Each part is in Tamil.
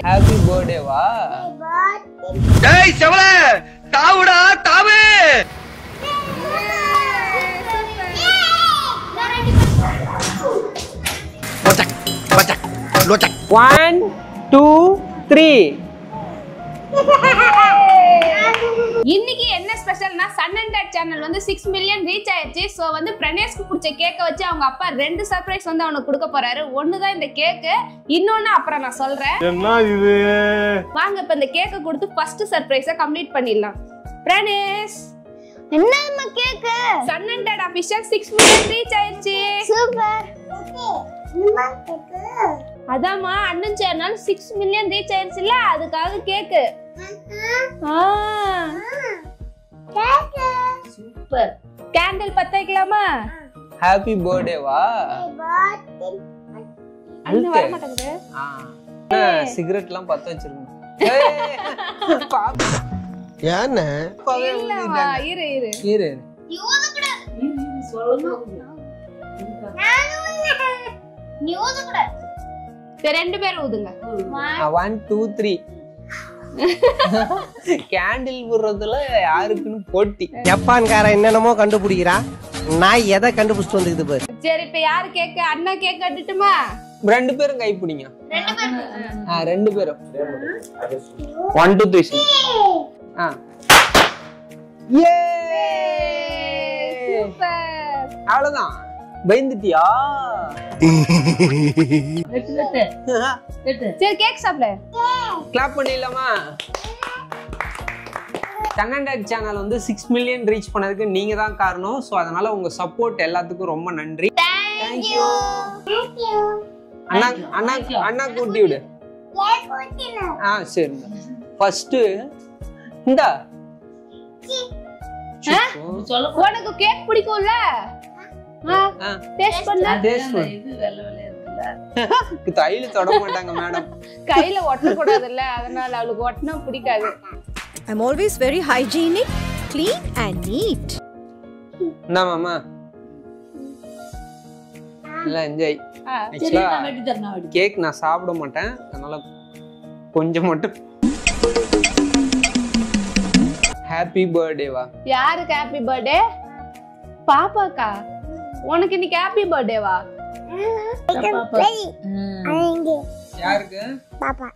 ஹாப்பி பர்த்டே வா. டேய் செவல தாவுடா தாவு. லோச்சக் 1 2 3. இன்னைக்கு என்ன ஸ்பெஷல்னா சன் அண்ட் டாட் சேனல் வந்து 6 மில்லியன் ரீச் ஆயிடுச்சு. சோ வந்து பிரணேஷ்க்கு பிடிச்ச கேக்க வச்சு அவங்க அப்பா 2 சர்ப்ரைஸ் வந்து அவனுக்கு கொடுக்க போறாரு. ஒன்னு தான் இந்த கேக், இன்னொன்னு அப்புறம் நான் சொல்றேன். என்ன இது? வாங்க இப்ப இந்த கேக்க கொடுத்து ஃபர்ஸ்ட் சர்ப்ரைஸை கம்ப்ளீட் பண்ணிடலாம். பிரணேஷ், என்னம்மா கேக்? Son and dad official 6 million reach ஆயிடுச்சு. சூப்பர். என்னம்மா கேக்? அதாம்மா அண்ணன் சேனல் 6 மில்லியன் ரீச் ஆயிடுச்சுல, அதுக்காக கேக். சூப்பர். கேண்டில் பத்த வைக்கலாமா? ஹாப்பி பர்த்டே வா. அண்ணன் வர மாட்டேங்குது. சிகரெட்லாம் பத்த வச்சிருக்கோம். ஏன்னா இல்லவா, இரு இரு இரு. நீ ஓத கூடாது. நீ ஓத கூடாது. சரி, 2 பேர் ஊதுங்க. 1 2 3. கேண்டில் போடுறதுல யாருக்குன்னு போட்டி. ஜப்பான்கார என்னென்னமோ கண்டுபிடிக்கிறா, நான் எதை கண்டுபிடிச்சிட்டு வந்துக்குது பாரு. சரி, இப்ப யாரு கேக்க? அண்ணா கேக் கட்டுட்டுமா? 2 பேரும் கை பிடிங்க. 2 பேரும் 1 2 3. ஏ சூப்பர். அவ்வளவுதான். பயந்துட்டியா? சரி, கேக் சாப்பிடு. கிளாப் பண்ணிடலாமா? சன் அண்ட் டாட் சேனல் வந்து 6 மில்லியன் ரீச் பண்ணதுக்கு நீங்க தான் காரணம். ஸோ அதனால உங்க சப்போர்ட் எல்லாத்துக்கும் ரொம்ப நன்றி. தேங்க்யூ. அண்ணா அண்ணா அண்ணா கூட்டி விடு. சரி. ஃபர்ஸ்ட் இந்தா. உனக்கு கேக் பிடிக்கும்ல? டேஸ்ட் பண்ணு. கையில தொட மாட்டாங்க மேடம். கையில ஒட்ட கூடாதுல்ல, அதனால அவளுக்கு ஒட்டினா பிடிக்காது. I'm always very hygienic, clean and neat. என்ன மாமா? எல்லாம் என்ஜாய். ஆக்சுவலா கேக் நான் சாப்பிட மாட்டேன், அதனால கொஞ்சம் மட்டும். ஹாப்பி பர்த்டே வா. யாருக்கு ஹாப்பி பர்த்டே? பாப்பாக்கா? உனக்கு இன்னைக்கு ஹாப்பி பர்த்டே வா? யாருக்கு? பாப்பா.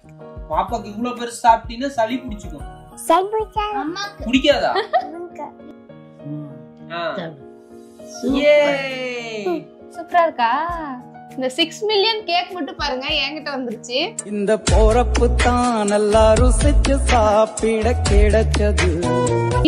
பாப்பாக்கு இவ்ளோ பெருசு சாப்பிட்டீங்கன்னா சளி பிடிச்சுக்கும். சைபுச்சா அம்மாக்கு பிடிக்காதா? சூப்பரா இருக்கா? இந்த 6 மில்லியன் கேக் மட்டும் பாருங்க என்கிட்ட வந்துருச்சு. இந்த போறப்பு தான் நல்லா ருசிச்சு சாப்பிட கிடைச்சது.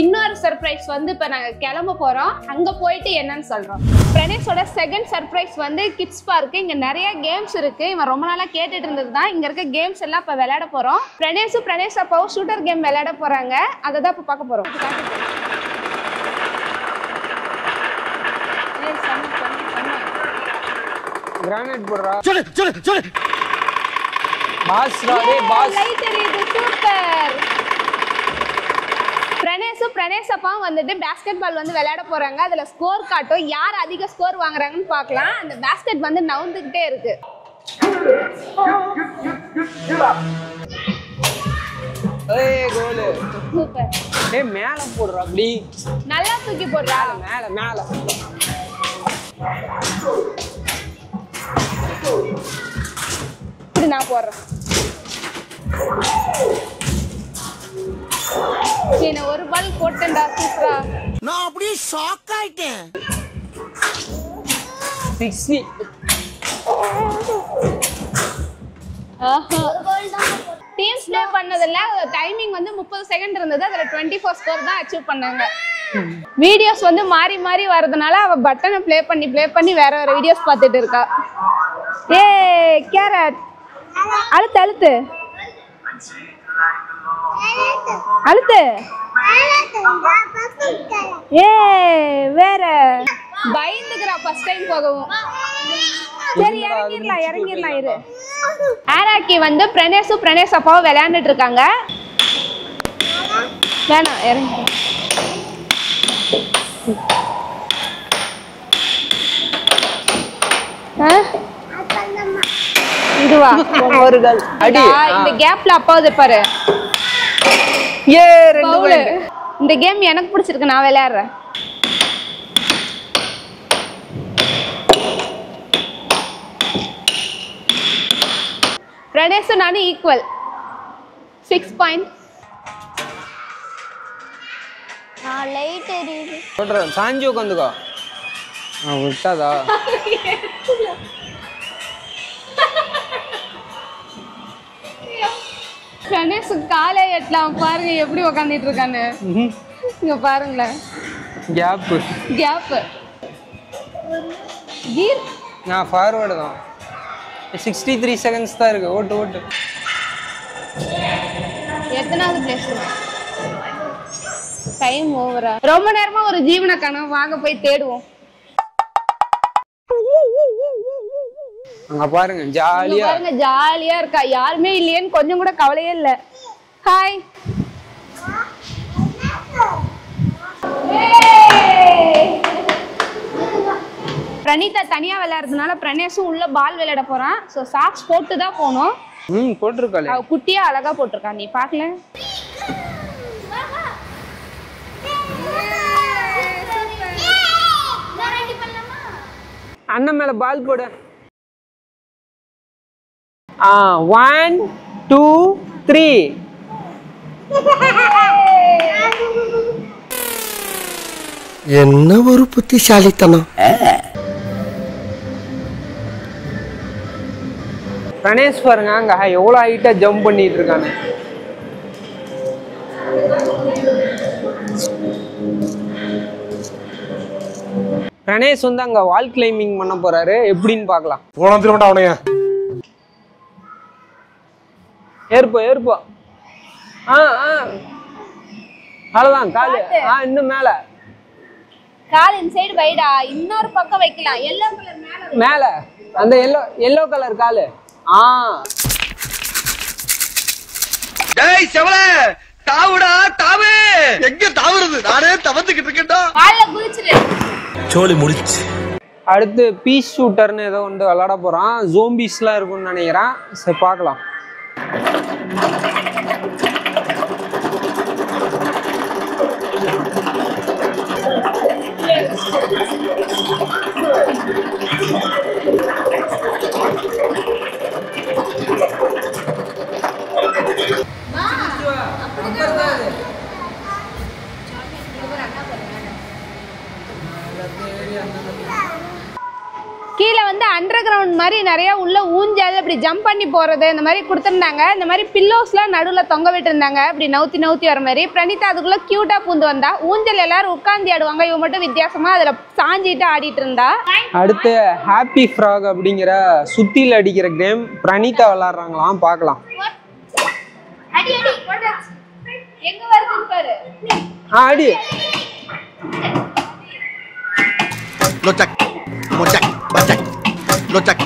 இன்னொரு சர்ப்ரைஸ் வந்து இப்ப நாங்க கிளம்ப போறோம். அங்க போயிட்டு என்னன்னு சொல்றோம். பிரணேஷோட செகண்ட் சர்ப்ரைஸ் வந்து கிட்ஸ் பார்க். இங்க நிறைய கேம்ஸ் இருக்கு. இவன் ரொம்ப நாளா கேட்டுட்டு இருந்ததுதான். இங்க இருக்க கேம்ஸ் எல்லாம் இப்ப விளையாட போறோம். பிரணேஷ் அப்பாவும் ஷூட்டர் கேம் விளையாட போறாங்க. அதை தான் இப்ப பார்க்க போறோம். கிரானைட் போடுறா. சொல்லு சொல்லு சொல்லு. பாஸ்ரா டேய் பாஸ். லைட் எரியுது. சூப்பர். பிரணேஷ் அப்பா வந்துட்டு பாஸ்கெட் பால் வந்து விளையாட போறாங்க. அதுல ஸ்கோர் காட்டும். யார் அதிக ஸ்கோர் வாங்குறாங்கன்னு பார்க்கலாம். அந்த பாஸ்கெட் வந்து நவுந்துகிட்டே இருக்கு. ஏய் கோல். சூப்பர். டேய் மேல போடுறா அப்படி. நல்லா தூக்கி போடுறா. மேல மேல. இப்படி நான் போடுறேன். என்ன ஒரு பால் போட்டேன்டா. சூப்பரா. நான் அப்படியே ஷாக் ஆயிட்டேன். 60. டீம்ஸ் ப்ளே பண்ணதுல டைமிங் வந்து 30 செகண்ட் இருந்தது. அதுல 24 ஸ்கோர் தான் அச்சீவ் பண்ணாங்க. வீடியோஸ் வந்து மாறி மாறி வரதுனால அவ பட்டனை ப்ளே பண்ணி வேற வேற வீடியோஸ் பார்த்துட்டு இருக்கா. ஏய் கேரட் அழுத்து அழுத்து அழுத்து. ஏய் வேற பயந்துக்கிறா ஃபர்ஸ்ட் டைம் போகவும். சரி இறங்கிடலாம் இரு. ஆராக்கி வந்து பிரணேஷ் அப்பாவும் விளையாண்டுட்டு இருக்காங்க. வேணாம் இறங்கி. இதுவா அவர்கள் அடி இந்த கேப்ல அப்பாவது பாரு ஏ 2 பவுல். இந்த கேம் எனக்கு பிடிச்சிருக்கு, நான் விளையாடுறேன். பிரணேஷ் நானும் ஈக்குவல் 6 பாயிண்ட். நான் லைட் எரியுது. சொல்றேன் சாஞ்சி உட்காந்துக்கோ. விட்டாதா பிரணேஷ் காலே எட்டலாம் பாருங்க எப்படி உக்காந்துட்டு இருக்கான்னு. இங்க பாருங்களேன் கேப் கேப் கீர். நான் ஃபார்வர்டு தான். 63 செகண்ட்ஸ் தான் இருக்கு. ஓட்டு ஓட்டு. எத்தனாவது பிளேஸ்? டைம் ஓவரா? ரொம்ப நேரமா ஒரு ஜீவன காணோம், வாங்க போய் தேடுவோம். அங்க பாருங்க ஜாலியா பாருங்க ஜாலியா இருக்கா, யாருமே இல்லையேன்னு கொஞ்சம் கூட கவலையே இல்ல. ஹாய் பிரணீதா தனியா விளையாடுறதுனால பிரணேஷும் உள்ள பால் விளையாட போறான். சோ சாக்ஸ் போட்டு தான் போகணும். போட்டிருக்காளே. அவ குட்டியா அழகா போட்டிருக்கா, நீ பாக்கல? அண்ணன் மேல பால் போடு. 1 2 3. என்ன ஒரு புத்திசாலித்தனம். பிரணேஷ் பாருங்க அங்க எவ்வளவு ஹைட்டா ஜம்ப் பண்ணிட்டு இருக்கானு. பிரணேஷ் வந்து அங்க வால் கிளைம்பிங் பண்ண போறாரு, எப்படின்னு பாக்கலாம். போலாம் திரும்ப அவனைய ஏறுப்போ ஏறுப்போ. அவ்வளவுதான் காலு. இன்னும் மேல கால் இன்சைடு வைடா, இன்னொரு பக்கம் வைக்கலாம். எல்லோ கலர் மேல மேல அந்த எல்லோ கலர் காலு. டேய் செவல தாவுடா தாவு. எங்க தாவுறது? நானே தவந்துக்கிட்டு இருக்கேன்டா. கால்ல குதிச்சிரு. சோலி முடிச்சு. அடுத்து பீஸ் ஷூட்டர்னு ஏதோ வந்து விளையாட போறான். ஜோம்பிஸ்லாம் இருக்கும்னு நினைக்கிறேன். சரி பார்க்கலாம். கீழே வந்து அண்டர் கிரவுண்ட் மாதிரி நிறைய உள்ள ஊஞ்சல் இப்படி ஜம்ப் பண்ணி போறது இந்த மாதிரி கொடுத்துருந்தாங்க. இந்த மாதிரி பில்லோஸ்லாம் நடுவில் தொங்க விட்டு இருந்தாங்க, இப்படி நவுத்தி நவுத்தி வர மாதிரி. பிரணீதா அதுக்குள்ள கியூட்டா பூந்து வந்தா. ஊஞ்சல் எல்லாரும் உட்காந்து ஆடுவாங்க, இவ மட்டும் வித்தியாசமா அதுல சாஞ்சிட்டு ஆடிட்டு இருந்தா. அடுத்து ஹாப்பி ஃப்ராக் அப்படிங்கிற சுத்தியில் அடிக்கிற கேம் பிரணீதா விளையாடுறாங்களாம், பார்க்கலாம். அடி அடி எங்க வருதுன்னு பாரு. அடி லொச்சக் மொச்சக் பச்சக் லொச்சக்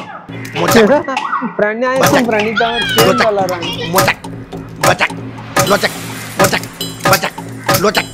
மொச்சக் பிரணாயசும் பிரணீதாவும் சேர்ந்து விளையாடுறாங்க. மொச்சக் பச்சக் லொச்சக் மொச்சக் பச்சக் லொச்சக்